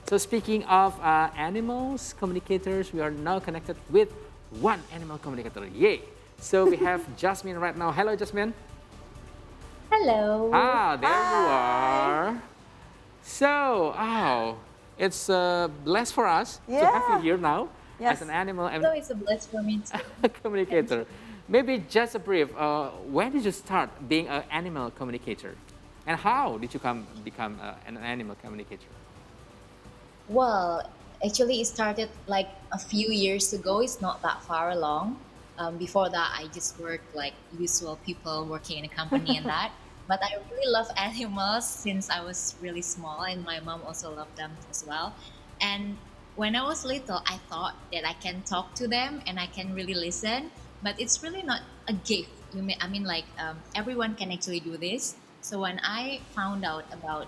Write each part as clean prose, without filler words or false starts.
So speaking of animals, communicators, we are now connected with one animal communicator. Yay! So we have Jasmine right now. Hello, Jasmine. Hello. Ah, there you Hi. are. So, it's blessed for us to have you Yeah. here now as an Yes. animal and So it's a bliss for me too. Thank communicator. you. Maybe just a brief. When did you start being an animal communicator, and how did you become an animal communicator? Well, actually, it started like a few years ago. It's not that far along. Before that, I just worked like usual people working in a company and that. But I really love animals since I was really small, and my mom also loved them as well. And when I was little, I thought that I can talk to them and I can really listen. But it's really not a gift. I mean, like everyone can actually do this. So when I found out about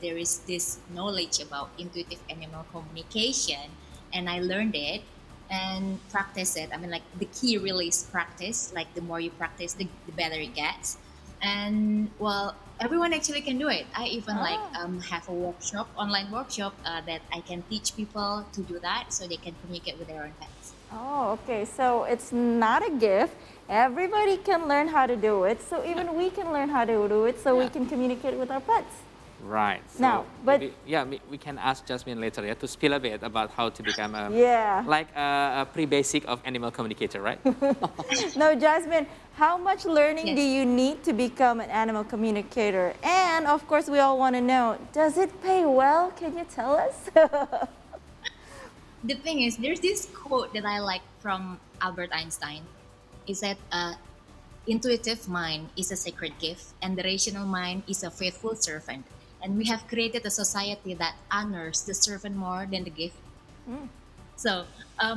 there is this knowledge about intuitive animal communication, and I learned it and practice it. I mean, like the key really is practice. Like the more you practice, the better it gets. And well, everyone actually can do it. I even like Ah. have a workshop, online workshop that I can teach people to do that so they can communicate with their own pets. Oh, okay. So it's not a gift. Everybody can learn how to do it. So Yeah, even we can learn how to do it so we yeah. can communicate with our pets. Right. Now, So but maybe yeah, we can ask Jasmine later, yeah, to spill a bit about how to become yeah. like a pre-basic of animal communicator, right? No, Jasmine, how much learning do Yes. you need to become an animal communicator? And of course, we all want to know, does it pay well? Can you tell us? The thing is, there's this quote that I like from Albert Einstein. It said, intuitive mind is a sacred gift, and the rational mind is a faithful servant. And we have created a society that honors the servant more than the gift. So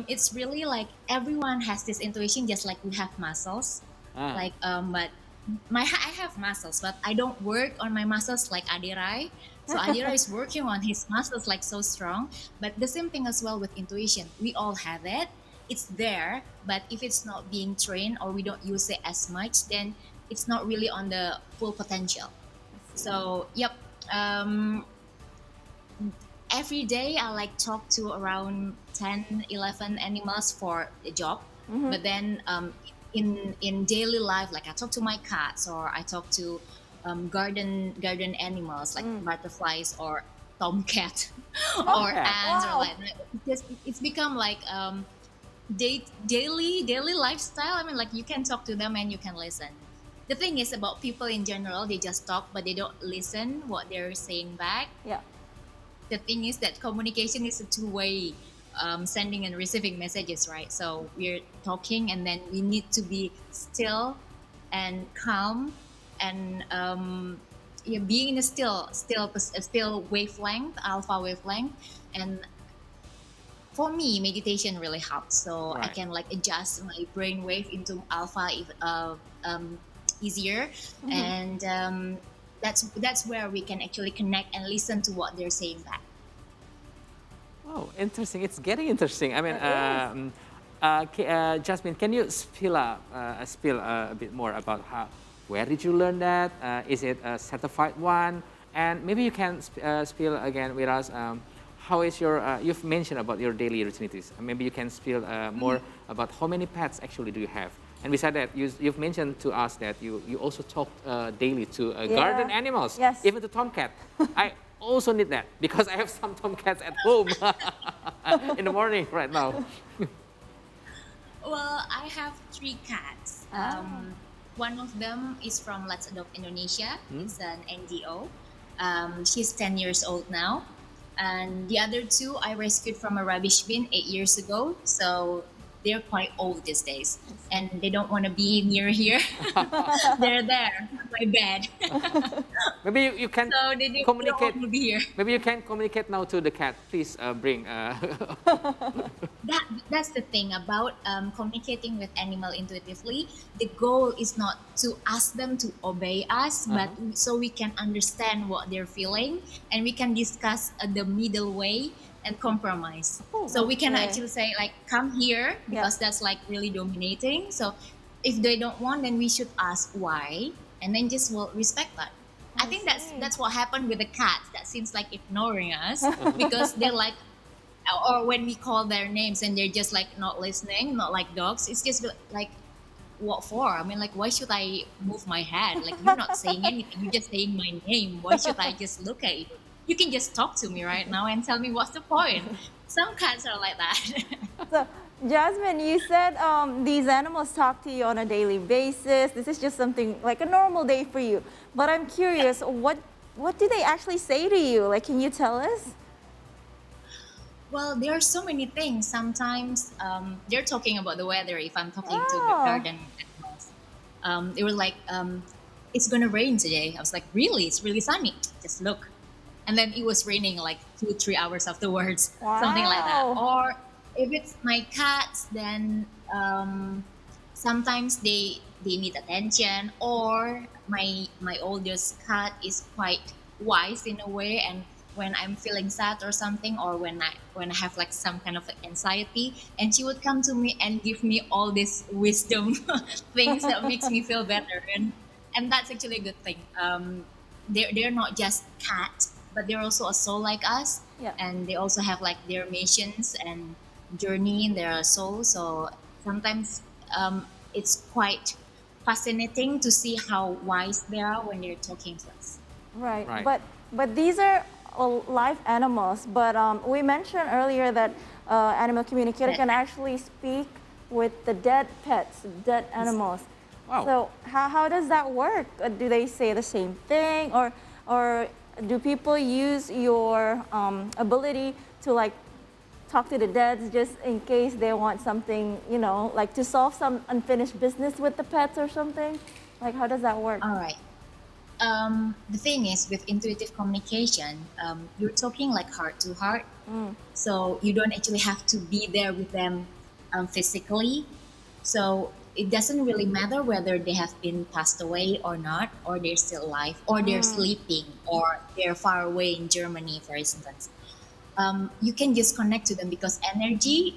it's really like everyone has this intuition, just like we have muscles. Ah, Like, but I have muscles, but I don't work on my muscles like Adirai. So Adira is working on his muscles like so strong. But the same thing as well with intuition. We all have it. It's there, but if it's not being trained or we don't use it as much, then it's not really on the full potential. So yep. Um, every day I like talk to around 10, 11 animals for a job. But then in daily life, like I talk to my cats or I talk to garden animals like butterflies or tomcat or tomcat. ants or Wow. like it's become like daily lifestyle. I mean, like you can talk to them and you can listen. The thing is about people in general, they just talk but they don't listen what they're saying back. Yeah. The thing is that communication is a two-way, sending and receiving messages, right? So we're talking and then we need to be still and calm and yeah, being in a still wavelength, alpha wavelength. And for me, meditation really helps. So I Right. can like adjust my brain wave into alpha easier. And that's where we can actually connect and listen to what they're saying back. Oh, interesting. It's getting interesting. I mean, It is. Jasmine, can you spill a bit more about where did you learn that? Is it a certified one? And maybe you can spill again with us. How is your? You've mentioned about your daily routines. Maybe you can spill more about how many pets actually do you have? And besides that, you've mentioned to us that you also talk daily to garden Yeah. animals, Yes. even to tomcat. I also need that because I have some tomcats at home in the morning right now. Well, I have three cats. Ah. One of them is from Let's Adopt Indonesia. It's an NGO. She's 10 years old now. And the other two I rescued from a rubbish bin 8 years ago. So they're quite old these days. And they don't want to be near here. They're there, on my bed. Maybe you can So they don't communicate. want to be here. Maybe you can communicate now to the cat. Please bring. That's the thing about communicating with animal intuitively. The goal is not to ask them to obey us, but so we can understand what they're feeling and we can discuss the middle way and compromise. Oh, So we can Okay. actually say like, come here Yeah. because that's like really dominating. So if they don't want, then we should ask why, and then just will respect that. I think that's see. that's what happened with the cats. That seems like ignoring us because they're like, or when we call their names and they're just like not listening, not like dogs. It's just like, what for? I mean, like, why should I move my head? Like, you're not saying anything. You're just saying my name. Why should I just look at you? You can just talk to me right now and tell me what's the point. Some cats are like that. So, Jasmine, you said these animals talk to you on a daily basis. This is just something like a normal day for you. But I'm curious, what do they actually say to you? Like, can you tell us? Well, there are so many things. Sometimes they're talking about the weather. If I'm talking to Oh, garden animals, they were like, "It's gonna rain today." I was like, "Really? It's really sunny. Just look." And then it was raining like 2 3 hours afterwards, something like that. wow. Or if it's my cats, then sometimes they need attention. Or my oldest cat is quite wise in a way, and when I'm feeling sad or something, or when I have like some kind of like anxiety, and she would come to me and give me all this wisdom things that makes me feel better, and that's actually a good thing. They're not just cats, but they're also a soul like us, Yeah. and they also have like their missions and journey in their soul. So sometimes it's quite fascinating to see how wise they are when they're talking to us. Right, Right. but these are all live animals. But we mentioned earlier that animal communicator That can actually speak with the dead pets, dead is animals. Wow. So how does that work? Do they say the same thing, or do people use your ability to like talk to the deads just in case they want something, like to solve some unfinished business with the pets or something? Like how does that work? all right. The thing is, with intuitive communication, you're talking like heart to heart. So you don't actually have to be there with them physically. So it doesn't really matter whether they have been passed away or not, or they're still alive, or they're sleeping, or they're far away in Germany, for instance. You can just connect to them because energy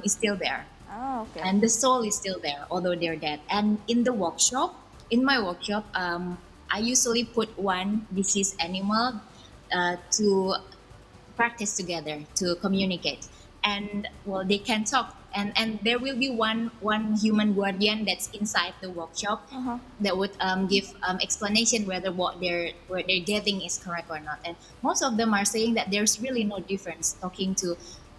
is still there Oh, okay. and the soul is still there, although they're dead. And in my workshop, I usually put one deceased animal to practice together to communicate, and well, they can talk. And there will be one human guardian that's inside the workshop Uh-huh. that would give explanation whether what they're getting is correct or not. And most of them are saying that there's really no difference talking to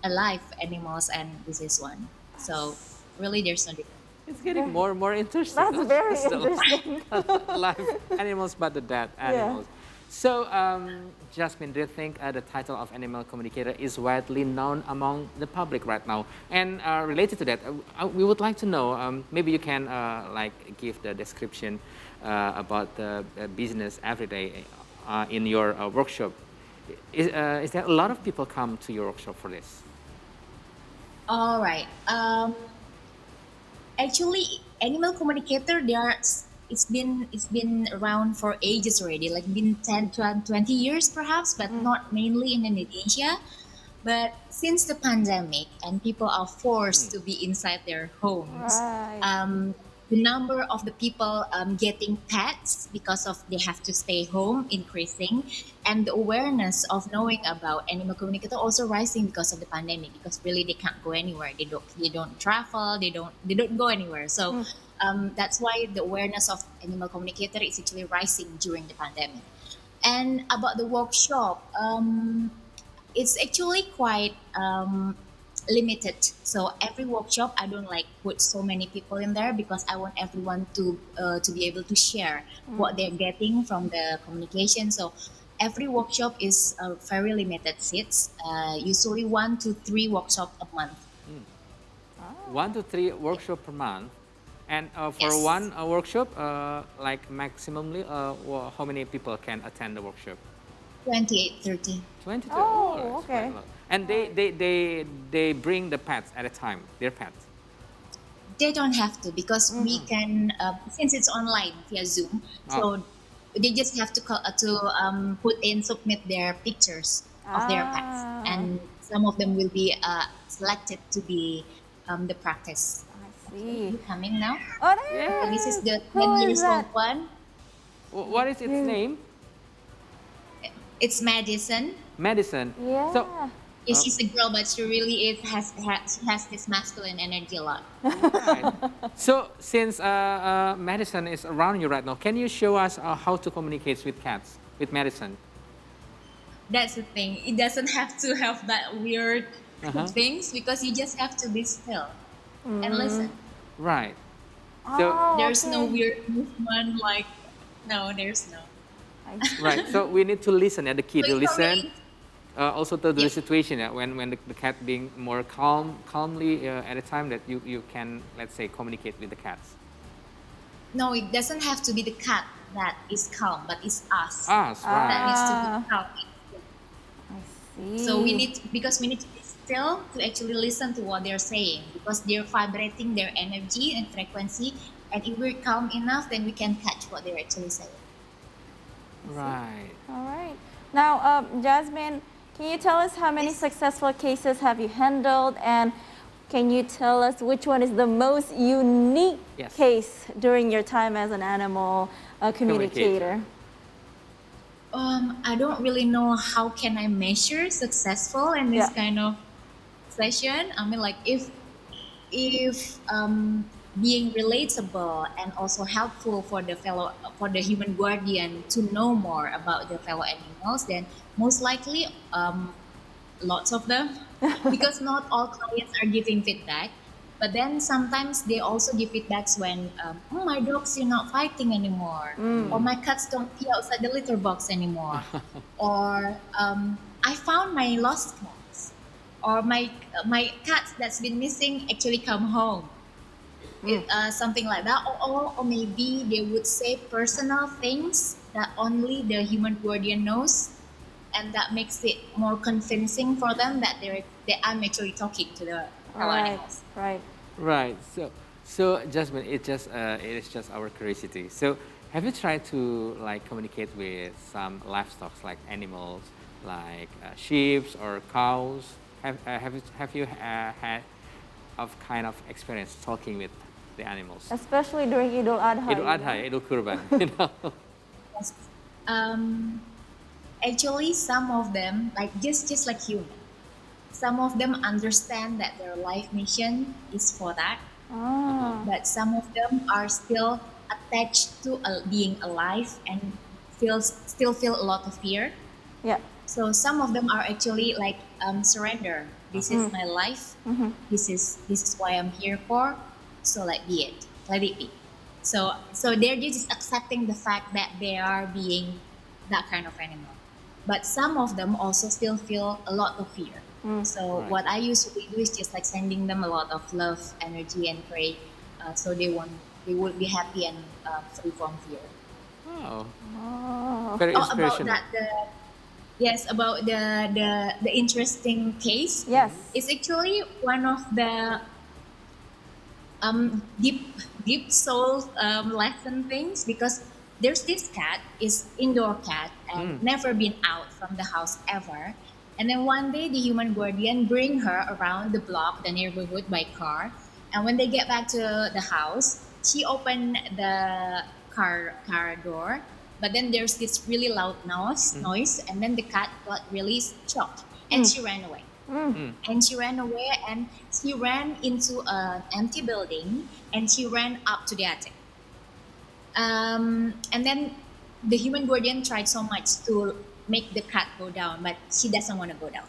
alive animals and this is one. So really, there's no difference. It's getting more and more interesting. That's Not very just the interesting. live animals, but the dead Yeah. animals. So, Jasmine, do you think the title of animal communicator is widely known among the public right now? And related to that, we would like to know, maybe you can like give the description about the business every day in your workshop. Is there a lot of people come to your workshop for this? All right. Actually, animal communicator, it's been around for ages already, like been 10 to 20 years perhaps, but not mainly in Indonesia. But since the pandemic and people are forced to be inside their homes, Right. the number of the people getting pets because of they have to stay home increasing, and the awareness of knowing about animal communicator also rising because of the pandemic, because really they can't go anywhere, they don't travel, they don't go anywhere. So that's why the awareness of animal communicator is actually rising during the pandemic. And about the workshop, it's actually quite limited. So every workshop, I don't like put so many people in there because I want everyone to be able to share what they're getting from the communication. So every workshop is very limited seats. Usually 1 to 3 workshop a month. 1 to 3 workshop per month. And for Yes, one workshop, like maximally, how many people can attend the workshop? 28, 30. 22. Oh, Oh, that's quite okay. a lot. And they bring the pets at a time, their pets. They don't have to because we can since it's online via Zoom. Oh, So they just have to put in submit their pictures of their pets, Ah, and some of them will be selected to be the practice. I Okay, see. you coming now? Oh, Okay, this there is it is. the Who 10 is years that? old one. what is its You- name? It's Madison. Madison. Yeah. So, Yeah, she's a girl, but she really she has this masculine energy a lot. right. So, since Madison is around you right now, can you show us how to communicate with cats, with Madison? That's the thing. It doesn't have to have that weird Uh-huh. things because you just have to be still and listen. Right. So, Oh, There's no okay. weird movement like no, there's no. I right. So we need to listen, the key So to it's not listen. really Also to the yeah. situation, when the cat being more calmly at a time that you can, let's say, communicate with the cats. No, it doesn't have to be the cat that is calm, but it's us Us, that right. needs to be Ah, calm. I So we see. need because we need to be still to actually listen to what they're saying because they're vibrating their energy and frequency. And if we're calm enough, then we can catch what they're actually saying. Right. All right. Now, Jasmine, can you tell us how many Yes. successful cases have you handled, and can you tell us which one is the most unique Yes. case during your time as an animal Communicator. communicator? I don't really know how can I measure successful in this Yeah. kind of session. I mean, like if being relatable and also helpful for the human guardian to know more about the fellow animals, then most likely lots of them because not all clients are giving feedback. But then sometimes they also give feedbacks when, oh, my dogs are not fighting anymore, or my cats don't pee outside the litter box anymore, or I found my lost cats, or my cat that's been missing actually come home. Something like that, or maybe they would say personal things that only the human guardian knows, and that makes it more convincing for them that I'm actually talking to the fellow Right. animals. Right. Right. So Jasmine, it is just our curiosity. So have you tried to like communicate with some livestock, like animals, like sheep or cows? Have you had of kind of experience talking with the animals? Especially during Idul Adha. Idul you Adha, know? Idul Kurban, you know. Yes. Um, Actually, some of them, like just like human, some of them understand that their life mission is for that, Uh-huh. Ah. but some of them are still attached to being alive and still feel a lot of fear. Yeah. So some of them are actually like surrender. This Uh-huh. is my life. This is why I'm here for. So let be it. Let it be. So they're just accepting the fact that they are being that kind of animal. But some of them also still feel a lot of fear. So Right. what I usually do is just like sending them a lot of love, energy, and pray, so they would be happy and free from fear. Oh, Oh. very Oh, about inspirational. that yes, about the interesting case. Yes. It's actually one of the deep soul lesson things because there's this cat is indoor cat and never been out from the house ever. And then one day the human guardian bring her around the block, the neighborhood by car. And when they get back to the house, she opened the car door. But then there's this really loud noise, and then the cat got really shocked, and she ran away. And she ran away, and she ran into an empty building, and she ran up to the attic. And then the human guardian tried so much to make the cat go down, but she doesn't want to go down.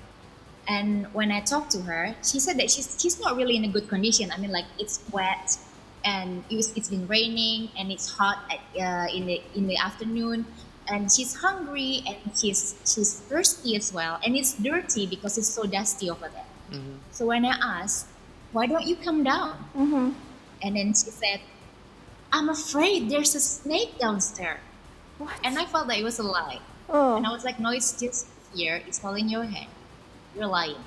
And when I talked to her, she said that she's not really in a good condition. I mean, like it's wet, and it's been raining, and it's hot in the afternoon, and she's hungry, and she's thirsty as well, and it's dirty because it's so dusty over there. So when I asked, "Why don't you come down?" And then she said, "I'm afraid there's a snake downstairs." What? And I felt that it was a lie. And I Oh. was like, "No, it's just fear. It's all in your head. You're lying."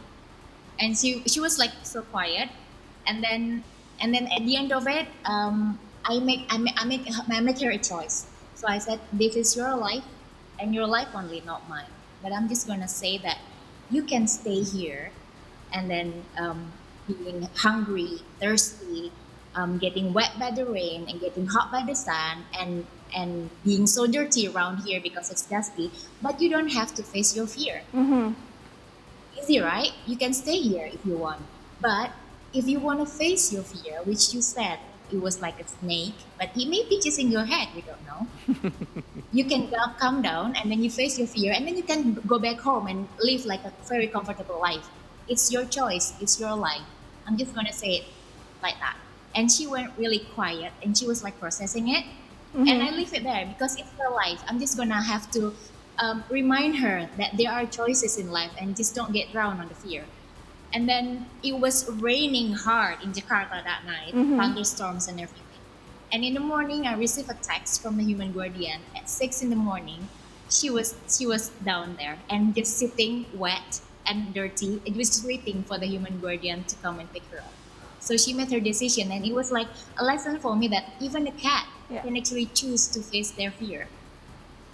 And she was like so quiet, and then at the end of it, I make her a choice. So I said, "This is your life, and your life only, not mine. But I'm just gonna say that you can stay here, and then being hungry, thirsty, getting wet by the rain, and getting hot by the sun, and and being so dirty around here because it's dusty, but you don't have to face your fear. Easy, right? You can stay here if you want. But if you want to face your fear, which you said it was like a snake, but it may be just in your head, we don't know. You can calm down and then you face your fear and then you can go back home and live like a very comfortable life. It's your choice, it's your life. I'm just gonna say it like that. And she went really quiet and she was like processing it. And I leave it there because it's her life. I'm just gonna have to remind her that there are choices in life and just don't get drowned on the fear. And then it was raining hard in Jakarta that night, thunderstorms and everything. And in the morning, I received a text from the human guardian at 6 in the morning. She was down there and just sitting wet and dirty. It was just waiting for the human guardian to come and pick her up. So she made her decision, and it was like a lesson for me that even a cat can actually choose to face their fear,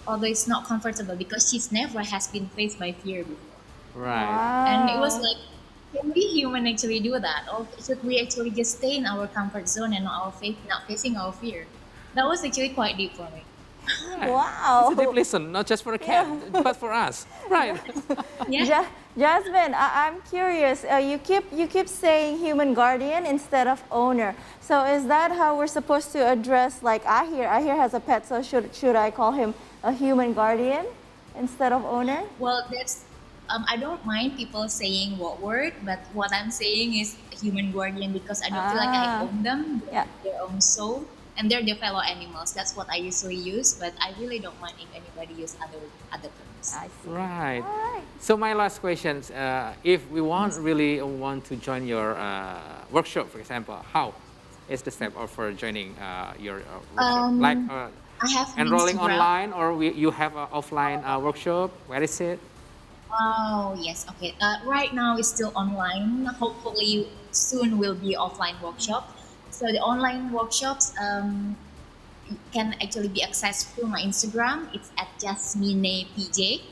although it's not comfortable because she's never has been faced by fear before. Right. And it was like, can we human actually do that, or should we actually just stay in our comfort zone and not facing our fear? That was actually quite deep for me. Wow. It's a deep lesson, not just for a cat, but for us. Right. Yeah. Jasmine, I'm curious. You keep saying human guardian instead of owner. So is that how we're supposed to address? Like Ahir has a pet, so should I call him a human guardian instead of owner? Well, that's I don't mind people saying what word, but what I'm saying is human guardian because I don't feel like I own them. They have their own soul, and they're their fellow animals. That's what I usually use, but I really don't mind if anybody use other terms. I see. Right. All right. So my last question, if we really want to join your workshop, for example, how is the step of for joining your workshop? Like I have an enrolling Instagram. online, or you have an offline workshop? Where is it? Oh yes, okay. Right now it's still online. Hopefully soon will be offline workshop. So the online workshops can actually be accessed through my Instagram. It's at Jasmine PJ.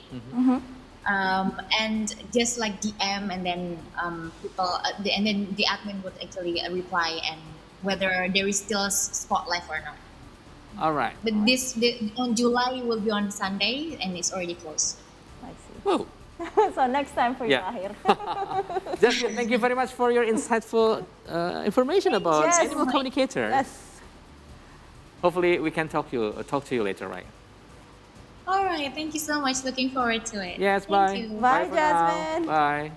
And just like DM and then and then the admin would actually reply and whether there is still a spot left or not. All right. But on July will be on Sunday and it's already closed. I see. Whoa. So next time for you, Yeah. Ahir. Jasmine, thank you very much for your insightful information about Yes. animal communicator. Yes. Hopefully, we can talk to you later, right? All right, thank you so much. Looking forward to it. Yes, Thank bye. you. Bye, for now. Jasmine. Bye.